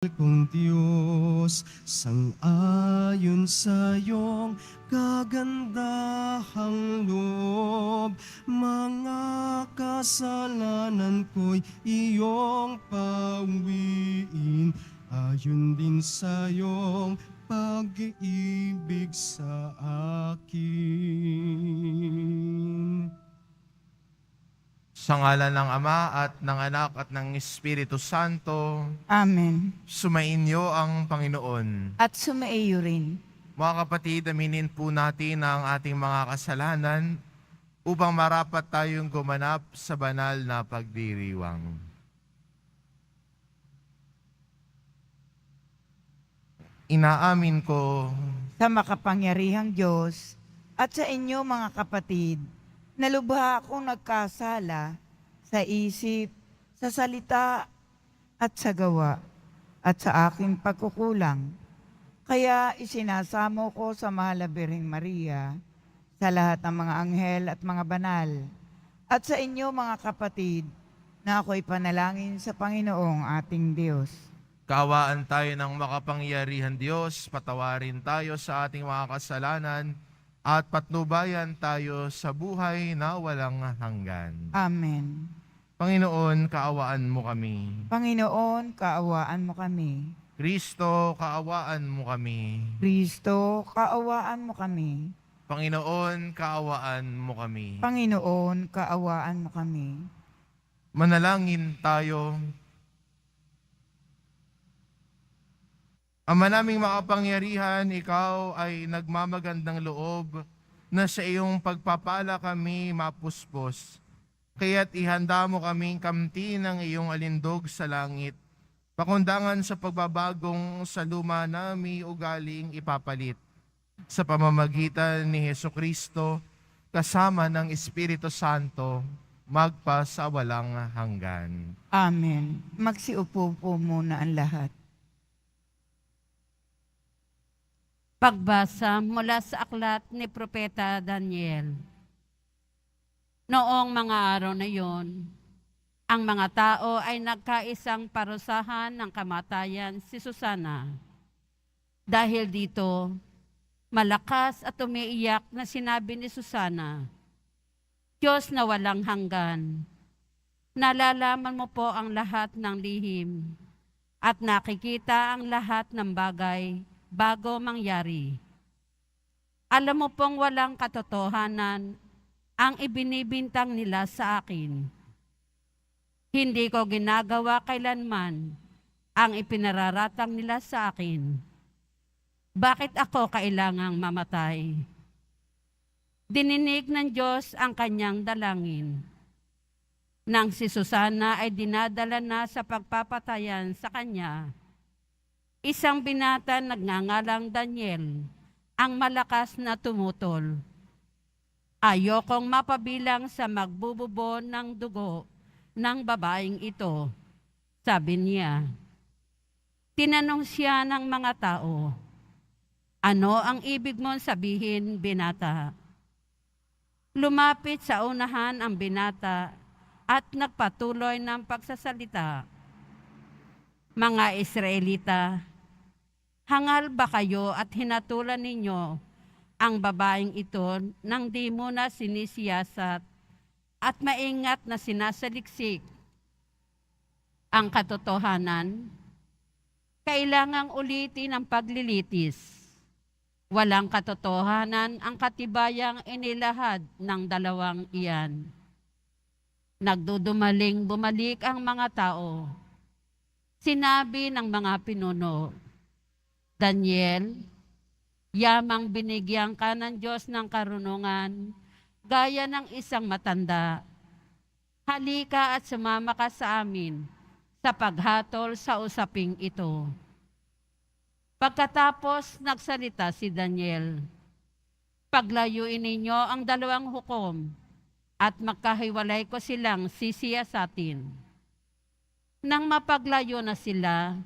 Kung Diyos, sang-ayon sa iyong kagandahang loob, mga kasalanan ko'y iyong pawiin, ayon din sa iyong pag-ibig sa akin. Sa ngalan ng Ama at ng Anak at ng Espiritu Santo, Amen. sumainyo ang Panginoon. At sumaiyo rin. Mga kapatid, aminin po natin ang ating mga kasalanan upang marapat tayong gumanap sa banal na pagdiriwang. Inaamin ko Sa makapangyarihang Diyos at sa inyo mga kapatid, na lubha akong nagkasala sa isip, sa salita at sa gawa at sa aking pagkukulang. Kaya isinasamo ko sa mahal na Birheng Maria, sa lahat ng mga anghel at mga banal, at sa inyo mga kapatid, na ako'y panalangin sa Panginoong ating Diyos. kaawaan tayo ng makapangyarihan Diyos, patawarin tayo sa ating mga kasalanan, at patnubayan tayo sa buhay na walang hanggan. Amen. Panginoon, kaawaan mo kami. Panginoon, kaawaan mo kami. Kristo, kaawaan mo kami. Kristo, kaawaan mo kami. Panginoon, kaawaan mo kami. Panginoon, kaawaan mo kami. Manalangin tayo. Ama naming makapangyarihan, ikaw ay nagmamagandang loob na sa iyong pagpapala kami mapuspos. Kaya't ihanda mo kaming kamti ng iyong alindog sa langit. Pakundangan sa pagbabagong sa luma na may ugaling ipapalit. Sa pamamagitan ni Hesukristo, kasama ng Espiritu Santo, magpa sa walang hanggan. Amen. Magsiupo po muna ang lahat. Pagbasa mula sa aklat ni Propeta Daniel. Noong mga araw na yon, ang mga tao ay nagkaisang parusahan ng kamatayan si Susana. Dahil dito, malakas at umiiyak na sinabi ni Susana, Diyos na walang hanggan, nalalaman mo po ang lahat ng lihim at nakikita ang lahat ng bagay bago mangyari. Alam mo pong walang katotohanan ang ibinibintang nila sa akin. Hindi ko ginagawa kailanman ang ipinararatang nila sa akin. Bakit ako kailangang mamatay? Dininig ng Diyos ang kanyang dalangin. Nang si Susana ay dinadala na sa pagpapatayan sa kanya, isang binata nagngangalang Daniel ang malakas na tumutol. Ayokong mapabilang sa magbububo ng dugo ng babaeng ito, sabi niya. Tinanong siya ng mga tao, ano ang ibig mong sabihin, binata? Lumapit sa unahan ang binata at nagpatuloy ng pagsasalita. Mga Israelita, hangal ba kayo at hinatulan ninyo ang babaeng ito nang di mo na sinisiyasat at maingat na sinasaliksik ang katotohanan? Kailangang ulitin ang paglilitis. Walang katotohanan ang katibayang inilahad ng dalawang iyan. Nagdudumaling bumalik ang mga tao. Sinabi ng mga pinuno, Daniel, yamang binigyan ka ng Diyos ng karunungan, gaya ng isang matanda. Halika at sumama ka sa amin sa paghatol sa usaping ito. Pagkatapos nagsalita si Daniel, paglayuin ninyo ang dalawang hukom at magkahiwalay ko silang sisiyasatin. Nang mapaglayo na sila,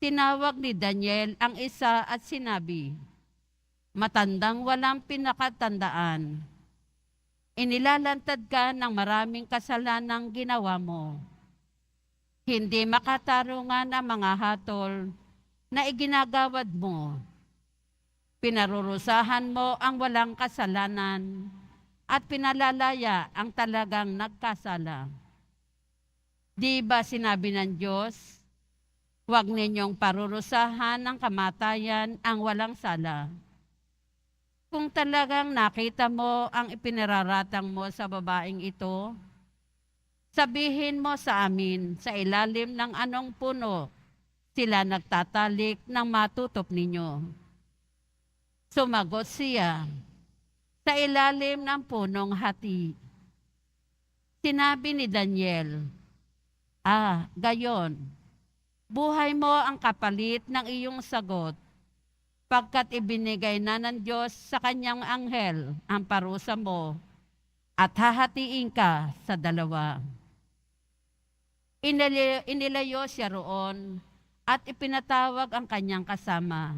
tinawag ni Daniel ang isa at sinabi, matandang walang pinakatandaan. Inilalantad ka ng maraming kasalanang ginawa mo. Hindi makatarungan ang mga hatol na iginagawad mo. Pinarurusahan mo ang walang kasalanan at pinalalaya ang talagang nagkasala. Di ba sinabi ng Diyos, huwag ninyong parurusahan ng kamatayan ang walang sala. Kung talagang nakita mo ang ipinararatang mo sa babaeng ito, sabihin mo sa amin sa ilalim ng anong puno sila nagtatalik ng matutop ninyo. Sumagot siya, sa ilalim ng punong hati. Sinabi ni Daniel, gayon, buhay mo ang kapalit ng iyong sagot, pagkat ibinigay na ng Diyos sa kanyang anghel ang parusa mo at hahatiin ka sa dalawa. Inilayo siya roon at ipinatawag ang kanyang kasama.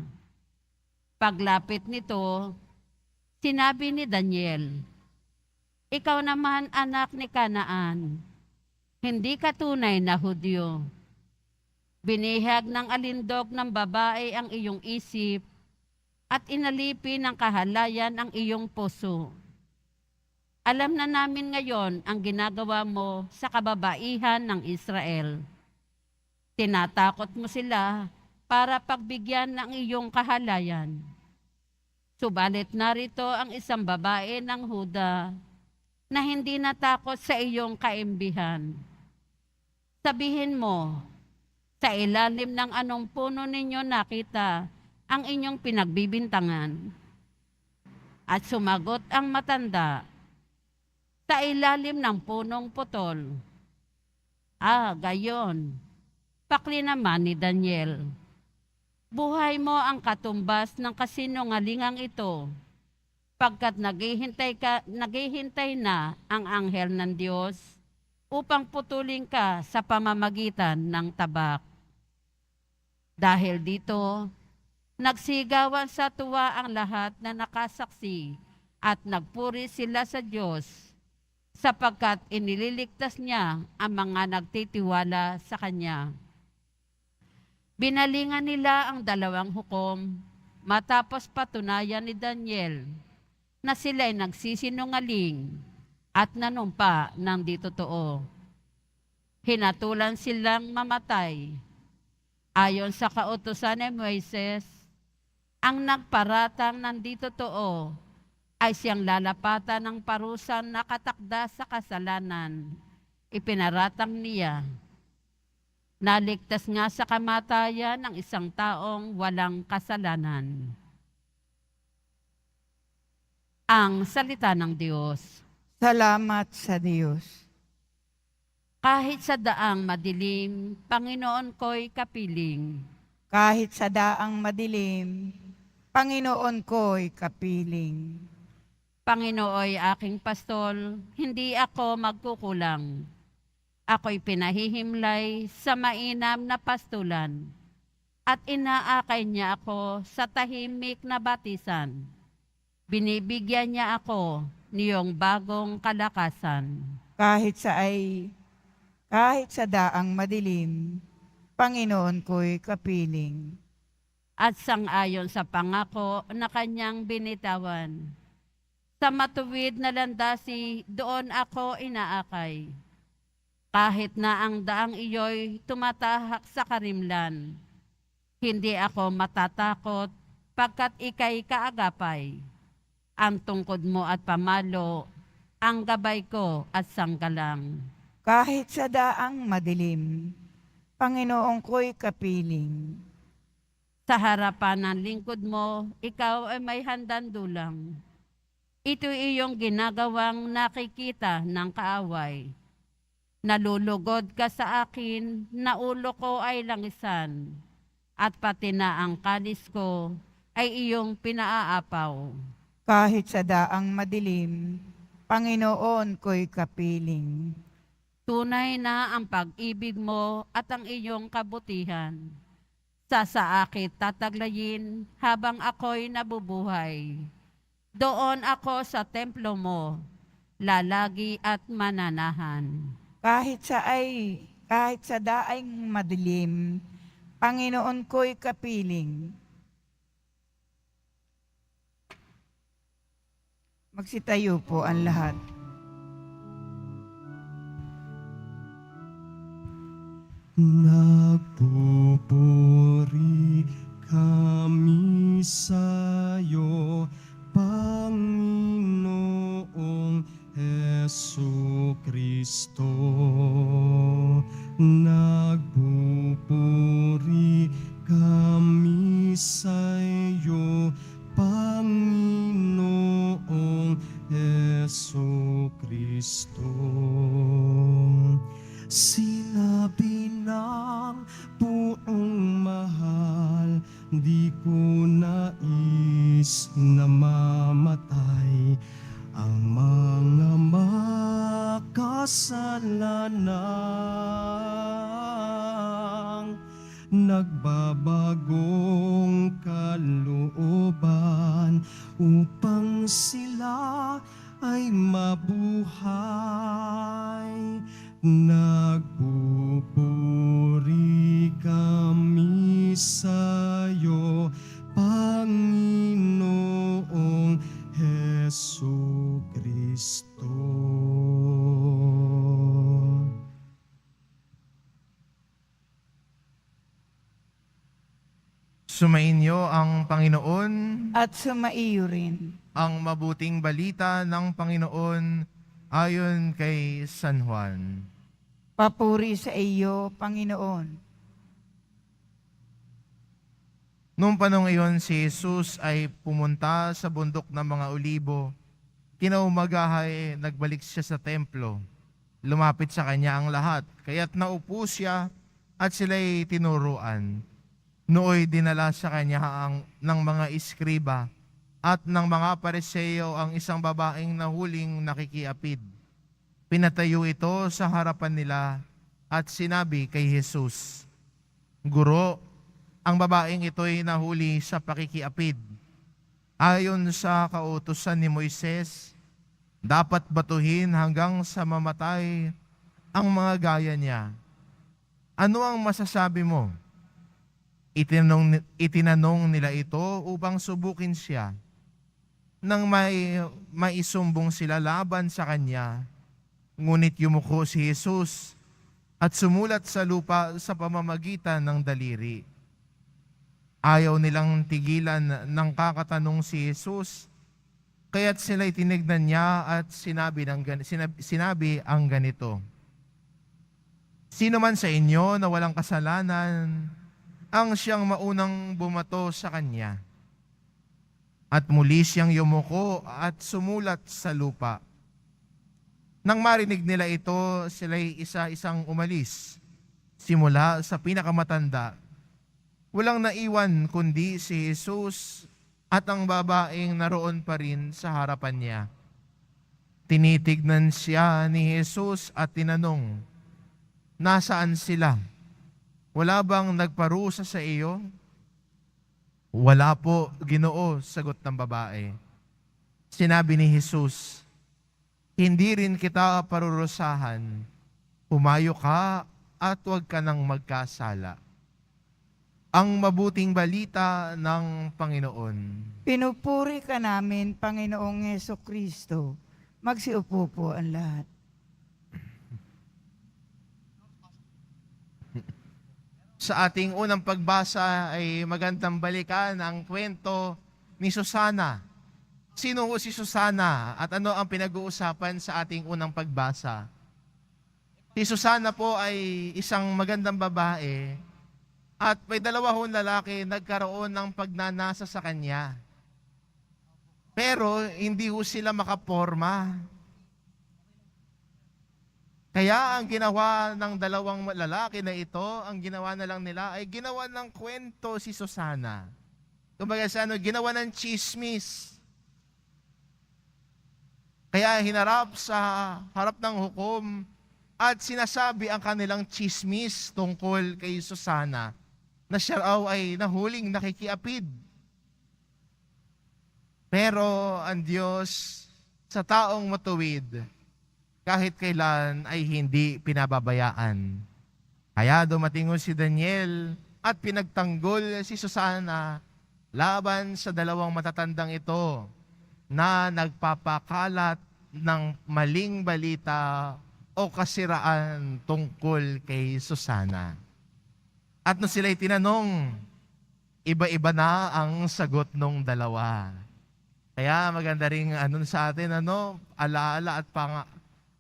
Paglapit nito, sinabi ni Daniel, ikaw naman anak ni Kanaan, hindi ka tunay na Hudyo. Binihag ng alindog ng babae ang iyong isip at inalipin ng kahalayan ang iyong puso. Alam na namin ngayon ang ginagawa mo sa kababaihan ng Israel. Tinatakot mo sila para pagbigyan ng iyong kahalayan. Subalit narito ang isang babae ng Huda na hindi natakot sa iyong kaimbihan. Sabihin mo, sa ilalim ng anong puno ninyo nakita ang inyong pinagbibintangan? At sumagot ang matanda, sa ilalim ng punong putol. Gayon. Pakli naman ni Daniel, buhay mo ang katumbas ng kasinungalingang ito, pagkat naghihintay na ang anghel ng Diyos upang putulin ka sa pamamagitan ng tabak. Dahil dito, nagsigawan sa tuwa ang lahat na nakasaksi at nagpuri sila sa Diyos, sapagkat inililigtas niya ang mga nagtitiwala sa Kanya. Binalingan nila ang dalawang hukom matapos patunayan ni Daniel na sila'y nagsisinungaling at nanumpa ng di totoo. Hinatulan silang mamatay. Ayon sa kautusan ni Moises, ang nagparatang ng di totoo ay siyang lalapatan ng parusan na katakda sa kasalanan. Ipinaratang niya. Naligtas nga sa kamatayan ng isang taong walang kasalanan. Ang salita ng Diyos. Salamat sa Diyos. Kahit sa daang madilim, Panginoon ko'y kapiling. Kahit sa daang madilim, Panginoon ko'y kapiling. Panginooy aking pastol, hindi ako magkukulang. Ako'y pinahihimlay sa mainam na pastulan at inaakay niya ako sa tahimik na batisan. Binibigyan niya ako niyong bagong kalakasan. Kahit sa daang madilim, Panginoon ko'y kapiling. At sangayon sa pangako na kanyang binitawan. Sa matuwid na landasi, doon ako inaakay. Kahit na ang daang iyo'y tumatahak sa karimlan, hindi ako matatakot pagkat ika'y kaagapay. Ang tungkod mo at pamalo, ang gabay ko at sanggalang. Kahit sa daang madilim, Panginoon ko'y kapiling. Sa harapan ng lingkod mo, ikaw ay may handandulang. Ito iyong ginagawang nakikita ng kaaway. Nalulugod ka sa akin, na ulo ko ay langisan, at pati na ang kalis ko ay iyong pinaaapaw. Kahit sa daang madilim, Panginoon ko'y kapiling. Tunay na ang pag-ibig mo at ang iyong kabutihan. Sa akit tataglayin habang ako'y nabubuhay. Doon ako sa templo mo, lalagi at mananahan. Kahit kahit sa daing madilim, Panginoon ko'y kapiling. Magsitayo po ang lahat. Nagpupuri kami sa'yo, Panginoong Hesu Kristo. Nagpupuri kami sa'yo, Panginoong Hesu Kristo. Sinabi ng buong mahal, di ko nais na mamatay ang mga makasalanang nagbabagong kalooban upang sila ay mabuhay. Nagpupuri kami sa'yo, Panginoong Hesu Kristo. Sumainyo ang Panginoon, At sumaiyo rin. ang mabuting balita ng Panginoon ayon kay San Juan. Papuri sa iyo, Panginoon. Noong panahon iyon, si Jesus ay pumunta sa bundok ng mga olibo. Kinaumagahay, nagbalik siya sa templo. Lumapit sa kanya ang lahat, kaya't naupo siya at sila'y tinuruan. Nooy dinala sa kanya ng mga iskriba at ng mga Pariseo ang isang babaeng nahuling nakikiapid. Pinatayo ito sa harapan nila at sinabi kay Jesus, "Guro, ang babaeng ito'y nahuli sa pakikiapid. Ayon sa kautusan ni Moises, dapat batuhin hanggang sa mamatay ang mga gaya niya. Ano ang masasabi mo?" Itinanong nila ito upang subukin siya. Nang maisumbong sila laban sa kanya, ngunit yumuko si Jesus at sumulat sa lupa sa pamamagitan ng daliri. Ayaw nilang tigilan ng kakatanong si Jesus, kaya't sila'y tinignan niya at sinabi ang ganito, "Sino man sa inyo na walang kasalanan ang siyang maunang bumato sa kanya." At muli siyang yumuko at sumulat sa lupa. Nang marinig nila ito, sila'y isa-isang umalis, simula sa pinakamatanda. Walang naiwan kundi si Jesus at ang babaeng naroon pa rin sa harapan niya. Tinitignan siya ni Jesus at tinanong, "Nasaan sila? Wala bang nagparusa sa iyo?" "Wala po, Ginoo," sagot ng babae. Sinabi ni Jesus, "Hindi rin kita parurusahan. Humayo ka at huwag ka nang magkasala." Ang mabuting balita ng Panginoon. Pinupuri ka namin, Panginoong Heso Kristo. Magsiupo po ang lahat. Sa ating unang pagbasa ay magandang balikan ang kwento ni Susana. Sino ho si Susana at ano ang pinag-uusapan sa ating unang pagbasa? Si Susana po ay isang magandang babae at may dalawa hong lalaki nagkaroon ng pagnanasa sa kanya. Pero hindi ho sila makaporma. Kaya ang ginawa ng dalawang lalaki na ito, ang ginawa na lang nila ay ginawa ng kwento si Susana. Kumbaga ginawa ng chismis. Kaya hinarap sa harap ng hukom at sinasabi ang kanilang chismis tungkol kay Susana na siya raw ay nahuling nakikiapid. Pero ang Diyos sa taong matuwid, kahit kailan ay hindi pinababayaan. Kaya dumating si Daniel at pinagtanggol si Susana laban sa dalawang matatandang ito na nagpapakalat ng maling balita o kasiraan tungkol kay Susana. At nung sila'y tinanong, iba-iba na ang sagot nung dalawa. Kaya maganda rin sa atin, alaala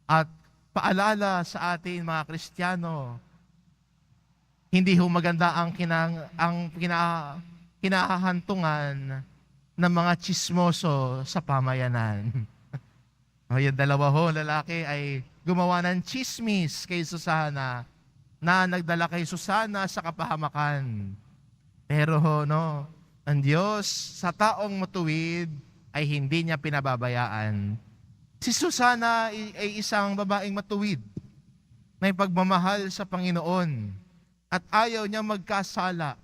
at paalala sa atin mga Kristiyano. Hindi ho maganda ang kinahahantungan ng mga tsismoso sa pamayanan. Yung dalawa ho, lalaki ay gumawa ng chismis kay Susana na nagdala kay Susana sa kapahamakan. Pero ang Diyos sa taong matuwid ay hindi niya pinababayaan. Si Susana ay isang babaeng matuwid, may pagmamahal sa Panginoon at ayaw niya magkasala.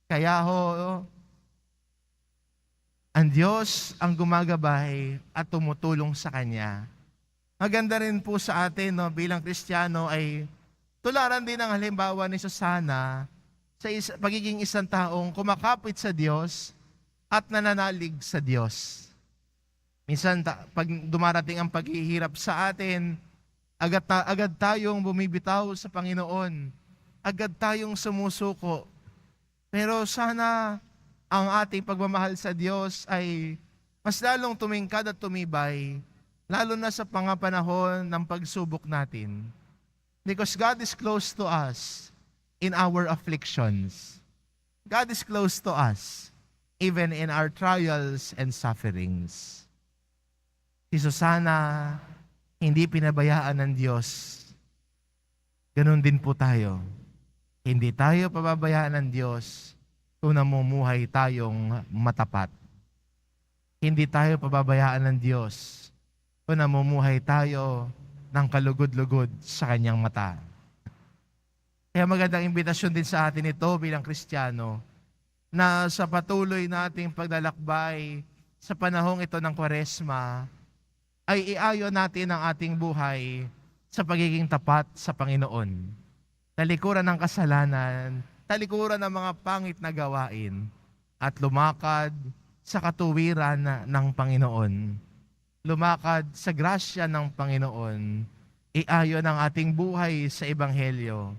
Kaya ang Diyos ang gumagabay at tumutulong sa kanya. Maganda rin po sa atin bilang Kristiyano ay tularan din ang halimbawa ni Susana sa pagiging isang taong kumakapit sa Diyos at nananalig sa Diyos. Minsan, pag dumarating ang paghihirap sa atin, agad tayong bumibitaw sa Panginoon. Agad tayong sumusuko. Pero sana ang ating pagmamahal sa Diyos ay mas lalong tumingkad at tumibay, lalo na sa panahon ng pagsubok natin. Because God is close to us in our afflictions. God is close to us even in our trials and sufferings. Si Susana, hindi pinabayaan ng Diyos. Ganon din po tayo. Hindi tayo pababayaan ng Diyos kung namumuhay tayong matapat. Hindi tayo pababayaan ng Diyos kung namumuhay tayo ng kalugod-lugod sa kanyang mata. Kaya magandang imbitasyon din sa atin ito bilang Kristiyano na sa patuloy nating paglalakbay sa panahong ito ng Kwaresma ay iayon natin ang ating buhay sa pagiging tapat sa Panginoon. Talikuran ng kasalanan, talikuran ng mga pangit na gawain, at lumakad sa katuwiran ng Panginoon. Lumakad sa grasya ng Panginoon. Iayon ang ating buhay sa Ebanghelyo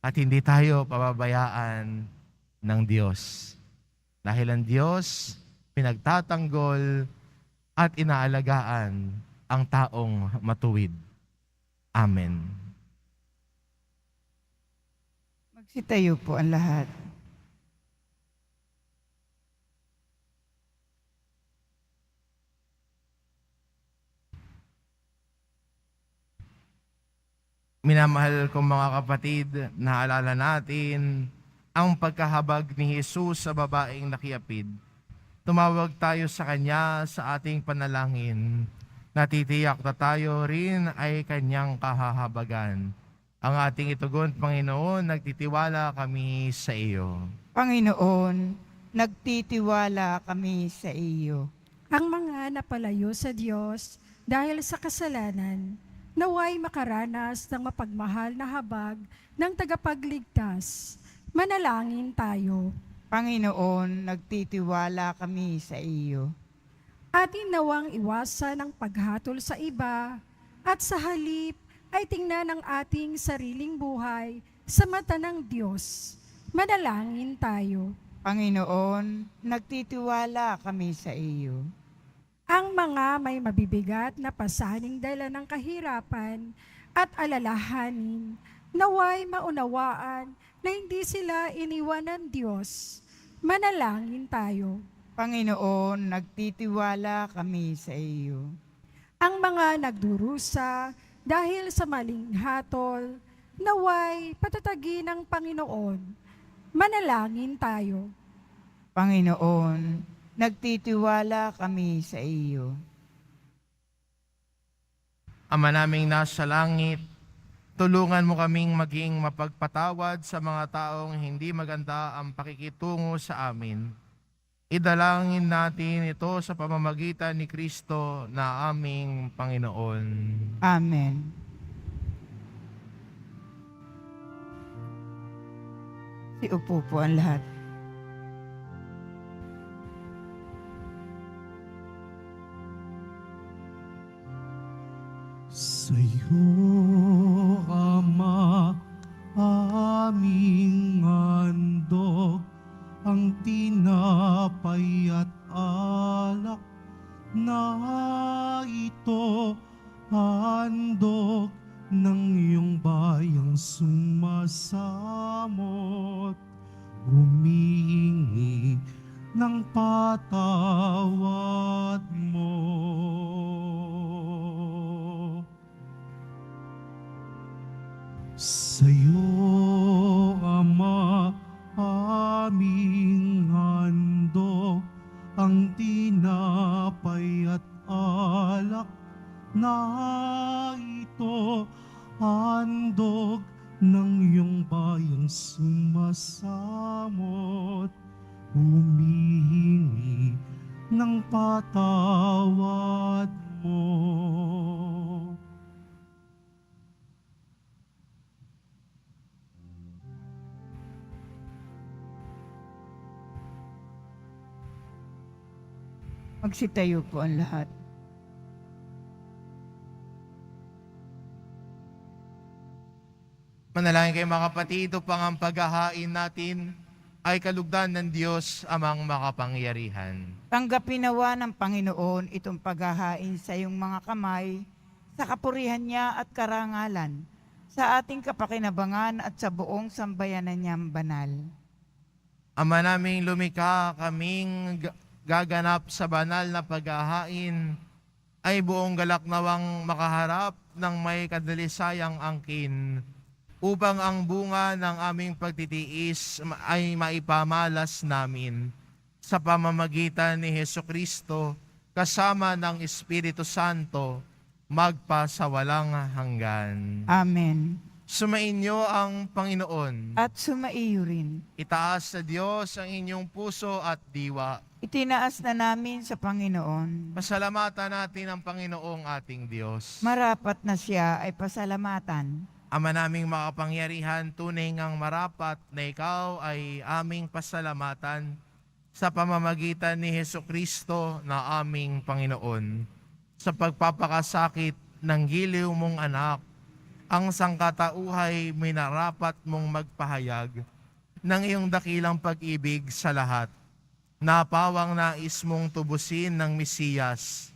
at hindi tayo pababayaan ng Diyos. Dahil ang Diyos pinagtatanggol at inaalagaan ang taong matuwid. Amen. Magsitayo po ang lahat. Minamahal kong mga kapatid, naalala natin ang pagkahabag ni Jesus sa babaeng nakiapid. Tumawag tayo sa Kanya sa ating panalangin. Natitiyak na tayo rin ay Kanyang kahahabagan. Ang ating itugon, Panginoon, nagtitiwala kami sa iyo. Panginoon, nagtitiwala kami sa iyo. Ang mga napalayo sa Diyos dahil sa kasalanan, naway makaranas ng mapagmahal na habag ng tagapagligtas. Manalangin tayo. Panginoon, nagtitiwala kami sa iyo. Atin nawang iwasan ang paghatol sa iba at sa halip ay tingnan ang ating sariling buhay sa mata ng Diyos. Manalangin tayo. Panginoon, nagtitiwala kami sa iyo. Ang mga may mabibigat na pasaning dala ng kahirapan at alalahanin, naway maunawaan na hindi sila iniwan ng Diyos. Manalangin tayo. Panginoon, nagtitiwala kami sa iyo. Ang mga nagdurusa dahil sa maling hatol, naway patatagin ng Panginoon. Manalangin tayo. Panginoon, nagtitiwala kami sa iyo. Ama naming nasa langit, tulungan mo kaming maging mapagpatawad sa mga taong hindi maganda ang pakikitungo sa amin. Idalangin natin ito sa pamamagitan ni Kristo na aming Panginoon. Amen. Siupo po ang lahat. Sa'yo, Ama, aming handog, ang tinapay at alak na ito, handog ng iyong bayang sumasamot, humihingi ng patawad mo. Sa'yo, Ama, aming handog, ang tinapay at alak na ito, handog ng iyong bayang sumasamot, humihingi ng patawad mo. Magsitayo po ang lahat. Manalangin kayo mga kapatid, upang ang paghahain natin ay kalugdan ng Diyos amang makapangyarihan. Tanggapin nawa ng Panginoon itong paghahain sa iyong mga kamay, sa kapurihan niya at karangalan, sa ating kapakinabangan at sa buong sambayanan niyang banal. Ama naming lumikha, kaming gaganap sa banal na paghahain, ay buong galak nawang makaharap ng may kadalisayang angkin, upang ang bunga ng aming pagtitiis ay maipamalas namin sa pamamagitan ni Hesukristo kasama ng Espiritu Santo magpasawalang hanggan. Amen. Sumainyo ang Panginoon. At sumaiyo rin. Itaas sa Diyos ang inyong puso at diwa. Itinaas na namin sa Panginoon. Pasalamatan natin ang Panginoong ating Diyos. Marapat na siya ay pasalamatan. Ama naming makapangyarihan, tunay ngang marapat na ikaw ay aming pasalamatan sa pamamagitan ni Hesukristo na aming Panginoon. Sa pagpapakasakit ng giliw mong anak, ang sangkatauhay minarapat mong magpahayag ng iyong dakilang pag-ibig sa lahat. Napawang nais mong tubusin ng Mesiyas.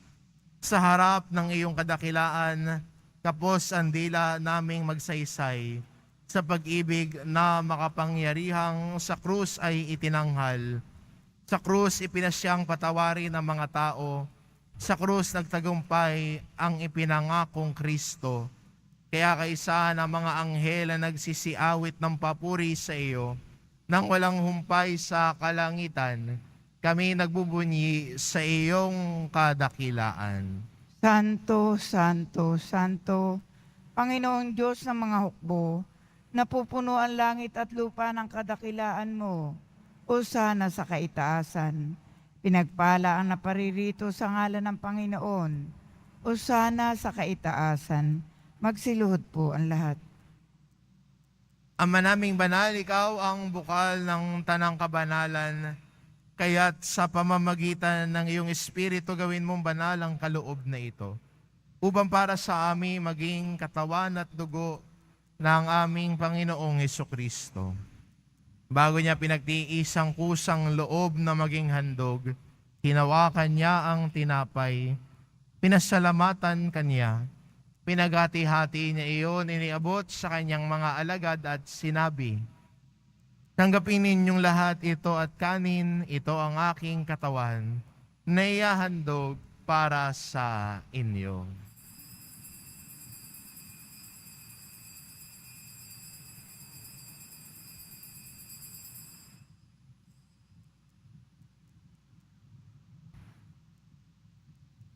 Sa harap ng iyong kadakilaan, kapos ang dila naming magsaysay sa pag-ibig na makapangyarihang sa krus ay itinanghal. Sa krus ipinasyang patawarin ng mga tao. Sa krus nagtagumpay ang ipinangakong Kristo. Kaya kaisa ng mga anghel na nagsisiawit ng papuri sa iyo, nang walang humpay sa kalangitan, kami nagbubunyi sa iyong kadakilaan. Santo, Santo, Santo, Panginoong Diyos ng mga hukbo, napupuno ang langit at lupa ng kadakilaan mo. Hosana sa kaitaasan. Pinagpala ang naparirito sa ngalan ng Panginoon. Hosana sa kaitaasan. Magsiluhod po ang lahat. Ama naming banal, ikaw ang bukal ng tanang kabanalan, kaya't sa pamamagitan ng iyong Espiritu gawin mong banal ang kaloob na ito, upang para sa amin maging katawan at dugo ng aming Panginoong Hesukristo. Bago niya pinagtiis ang kusang loob na maging handog, hinawakan niya ang tinapay, pinasalamatan kanya, pinagati-hati niya iyon, iniabot sa kanyang mga alagad at sinabi, "Tanggapin ninyong lahat ito at kanin, ito ang aking katawan, na ihahandog para sa inyo."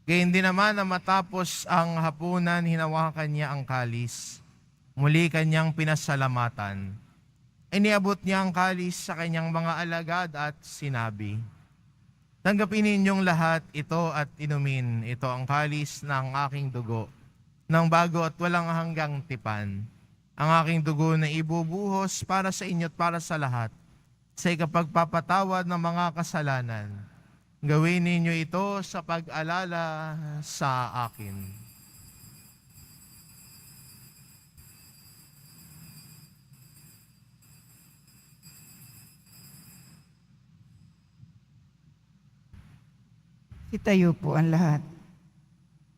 Gayun din naman na matapos ang hapunan, hinawakan niya ang kalis. Muli kanyang pinasalamatan. Iniabot niya ang kalis sa kanyang mga alagad at sinabi, "Tanggapin ninyong lahat ito at inumin. Ito ang kalis ng aking dugo, ng bago at walang hanggang tipan. ang aking dugo na ibubuhos para sa inyo at para sa lahat, sa ikapagpapatawad ng mga kasalanan. Gawin ninyo ito sa pag-alala sa akin. Itayo po ang lahat.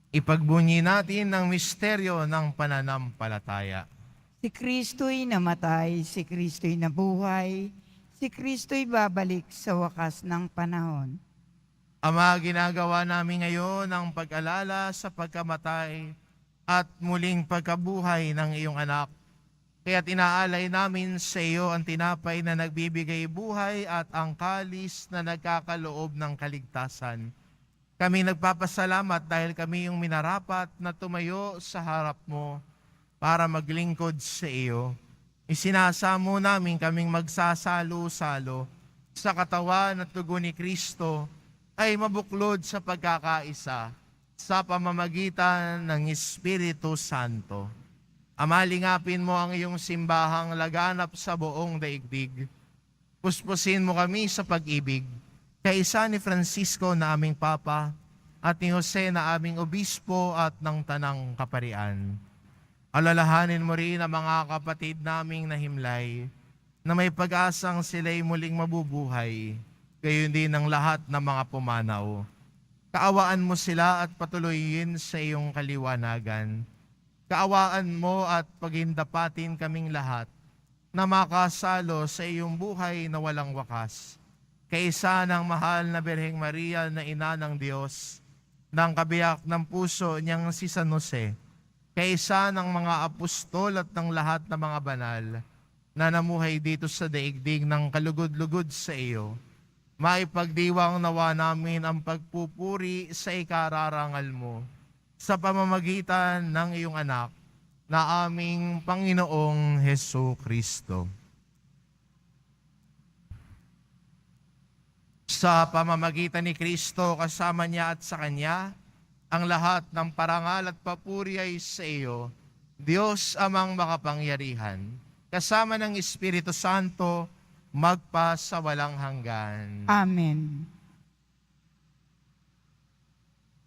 Ipagbunyi natin ang misteryo ng pananampalataya. Si Kristo'y namatay, si Kristo'y nabuhay, si Kristo'y babalik sa wakas ng panahon. Ama, ginagawa namin ngayon ang pag-alala sa pagkamatay at muling pagkabuhay ng iyong anak. Kaya tinaalay namin sa iyo ang tinapay na nagbibigay buhay at ang kalis na nagkakaloob ng kaligtasan. Kami nagpapasalamat dahil kami yung minarapat na tumayo sa harap mo para maglingkod sa iyo. Isinasamo namin kaming magsasalo-salo sa katawan at dugo ni Kristo ay mabuklod sa pagkakaisa sa pamamagitan ng Espiritu Santo. Amalingapin mo ang iyong simbahang laganap sa buong daigdig. Puspusin mo kami sa pag-ibig, kaisa ni Francisco na aming Papa at ni Jose na aming Obispo at ng Tanang Kaparian. Alalahanin mo rin ang mga kapatid naming nahimlay na may pag-asang sila'y muling mabubuhay, gayon din ang lahat ng mga pumanaw. Kaawaan mo sila at patuloyin sa iyong kaliwanagan. Kaawaan mo at pagindapatin kaming lahat na makasalo sa iyong buhay na walang wakas. Kaisa ng mahal na Birheng Maria na ina ng Diyos, ng kabiyak ng puso niyang si San Jose, kaisa ng mga apostol at ng lahat ng mga banal na namuhay dito sa daigdig ng kalugod-lugod sa iyo, maipagdiwang nawa namin ang pagpupuri sa ikararangal mo sa pamamagitan ng iyong anak na aming Panginoong Hesu Kristo. Sa pamamagitan ni Kristo, kasama niya at sa Kanya, ang lahat ng parangal at papuri ay sa iyo, Diyos amang makapangyarihan, kasama ng Espiritu Santo, magpa sa walang hanggan. Amen.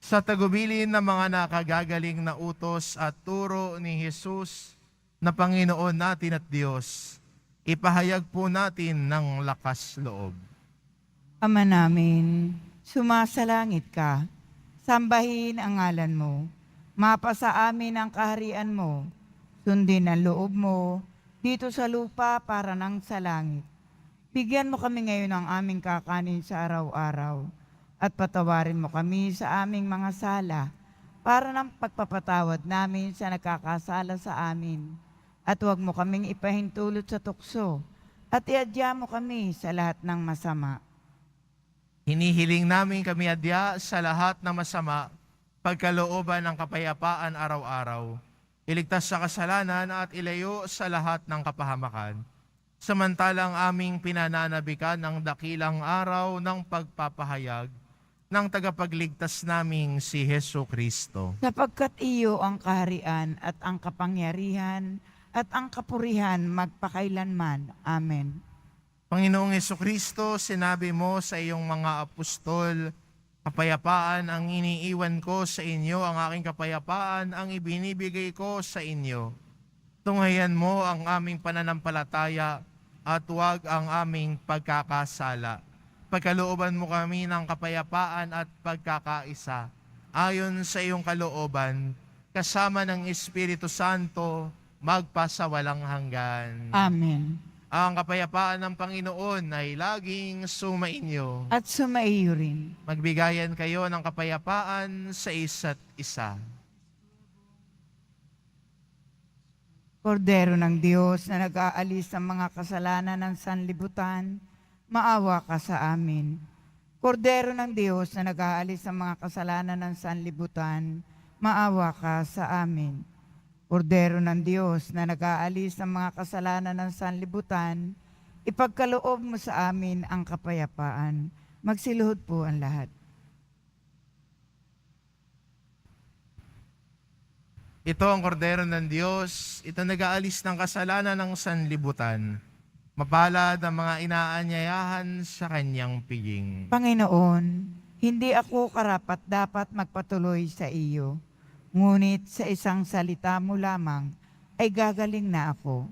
Sa tagubilin ng mga nakagagaling na utos at turo ni Jesus na Panginoon natin at Diyos, ipahayag po natin ng lakas loob. Ama namin, sumasalangit ka, sambahin ang ngalan mo, mapasa amin ang kaharian mo, sundin ang loob mo, dito sa lupa para nang sa langit. Bigyan mo kami ngayon ng aming kakanin sa araw-araw, at patawarin mo kami sa aming mga sala, para ng pagpapatawad namin sa nagkakasala sa amin. At huwag mo kaming ipahintulot sa tukso, at iadya mo kami sa lahat ng masama. Hinihiling namin kami adya sa lahat ng masama, pagkalooban ng kapayapaan araw-araw, iligtas sa kasalanan at ilayo sa lahat ng kapahamakan. Samantalang aming pinananabikan ang dakilang araw ng pagpapahayag ng tagapagligtas naming si Hesu Kristo. Sapagkat iyo ang kaharian at ang kapangyarihan at ang kapurihan magpakailanman. Amen. Panginoong Jesucristo, sinabi mo sa iyong mga apostol, kapayapaan ang iniiwan ko sa inyo, ang aking kapayapaan ang ibinibigay ko sa inyo. Tunghayan mo ang aming pananampalataya at huwag ang aming pagkakasala. Pagkalooban mo kami ng kapayapaan at pagkakaisa, ayon sa iyong kalooban, kasama ng Espiritu Santo, magpasawalang hanggan. Amen. Ang kapayapaan ng Panginoon ay laging sumainyo. At sumaiyo rin. Magbigayan kayo ng kapayapaan sa isa't isa. Kordero ng Diyos na nag-aalis ng mga kasalanan ng sanlibutan, maawa ka sa amin. Kordero ng Diyos na nag-aalis ng mga kasalanan ng sanlibutan, maawa ka sa amin. Kordero ng Diyos na nag-aalis ng mga kasalanan ng sanlibutan, ipagkaloob mo sa amin ang kapayapaan. Magsiluhod po ang lahat. Ito ang kordero ng Diyos, ito nag-aalis ng kasalanan ng sanlibutan. Mapalad ang mga inaanyayahan sa kanyang piging. Panginoon, hindi ako karapat-dapat magpatuloy sa iyo, ngunit sa isang salita mo lamang ay gagaling na ako.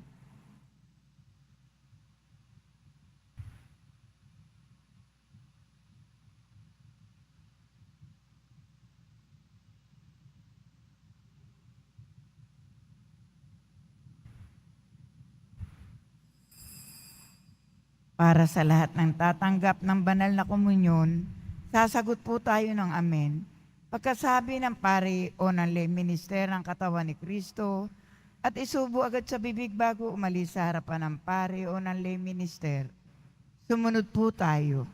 Para sa lahat ng tatanggap ng banal na komunyon, sasagot po tayo ng amen. Pagkasabi ng pari o ng lay minister ng katawan ni Kristo, at isubo agad sa bibig bago umalis sa harapan ng pari o ng lay minister. Sumunod po tayo.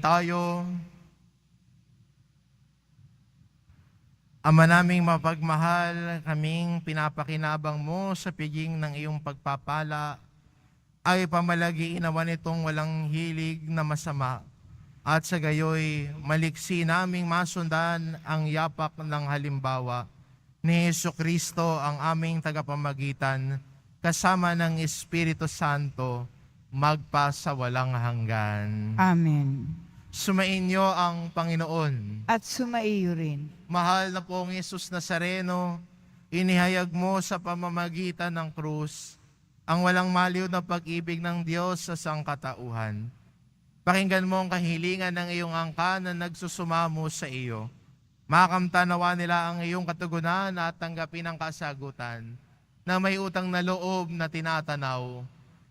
Tayo, Ama naming mapagmahal, kaming pinapakinabang mo sa piging ng iyong pagpapala ay pamalagi inawan itong walang hilig na masama at sa gayoy maliksi naming masundan ang yapak ng halimbawa ni Jesucristo ang aming tagapamagitan kasama ng Espiritu Santo magpa sa walang hanggan. Amen. Sumainyo ang Panginoon. At sumaiyo rin. Mahal na pong Jesus Nazareno, inihayag mo sa pamamagitan ng krus ang walang maliw na pag-ibig ng Diyos sa sangkatauhan. Pakinggan mo ang kahilingan ng iyong angkan na nagsusumamo sa iyo. Makamtanawa nila ang iyong katugunan at tanggapin ang kasagutan na may utang na loob na tinatanaw.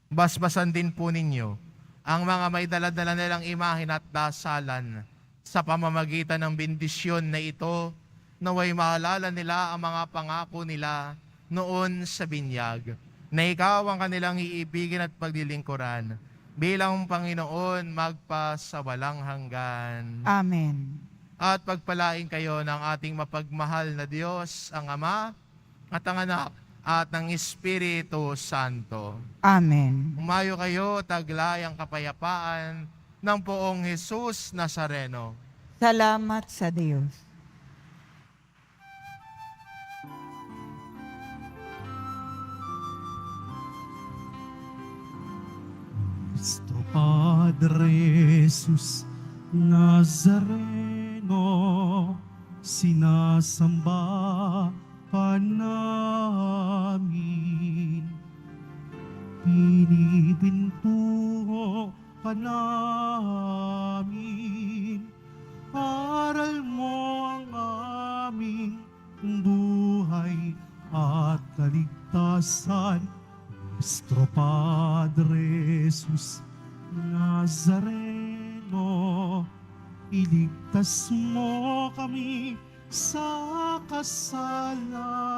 Basbasan din po ninyo ang mga may dala-dala nilang imahin at dasalan sa pamamagitan ng bendisyon na ito, naway maalala nila ang mga pangako nila noon sa binyag, na ikaw ang kanilang iibigin at paglilingkuran bilang Panginoon magpa sa walang hanggan. Amen. At pagpalain kayo ng ating mapagmahal na Diyos, ang Ama at ang Anak at ng Espiritu Santo. Amen. Umayo kayo, taglay ang kapayapaan ng poong Jesus Nazareno. Salamat sa Diyos. Nuestro Padre Jesus Nazareno, sinasamba ka namin. Pinipintuho ka namin. Aral mo ang aming buhay at kaligtasan. Nuestro Padre Jesus Nazareno, iligtas mo kami sa kasalanan.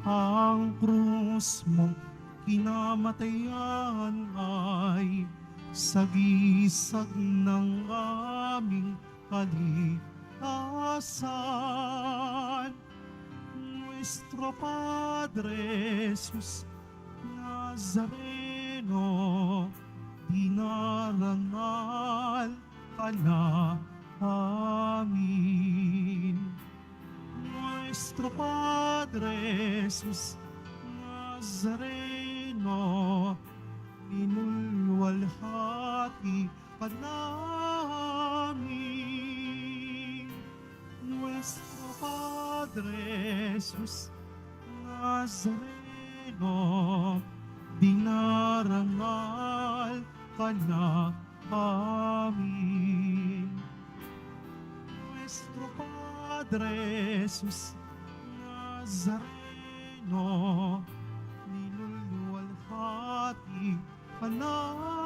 Ang krus mong kinamatayan ay sagisag ng aming kaligtasan. Nuestro Padre Jesus Nazareno, dinarangal ka na amin. Nuestro Padre Jesus Nazareno, inulwalhati ka namin. Padre Jesus Nazareno, dinarangal ka na amin. Nuestro Padre Jesus Nazareno, niluluwalhati ka namin.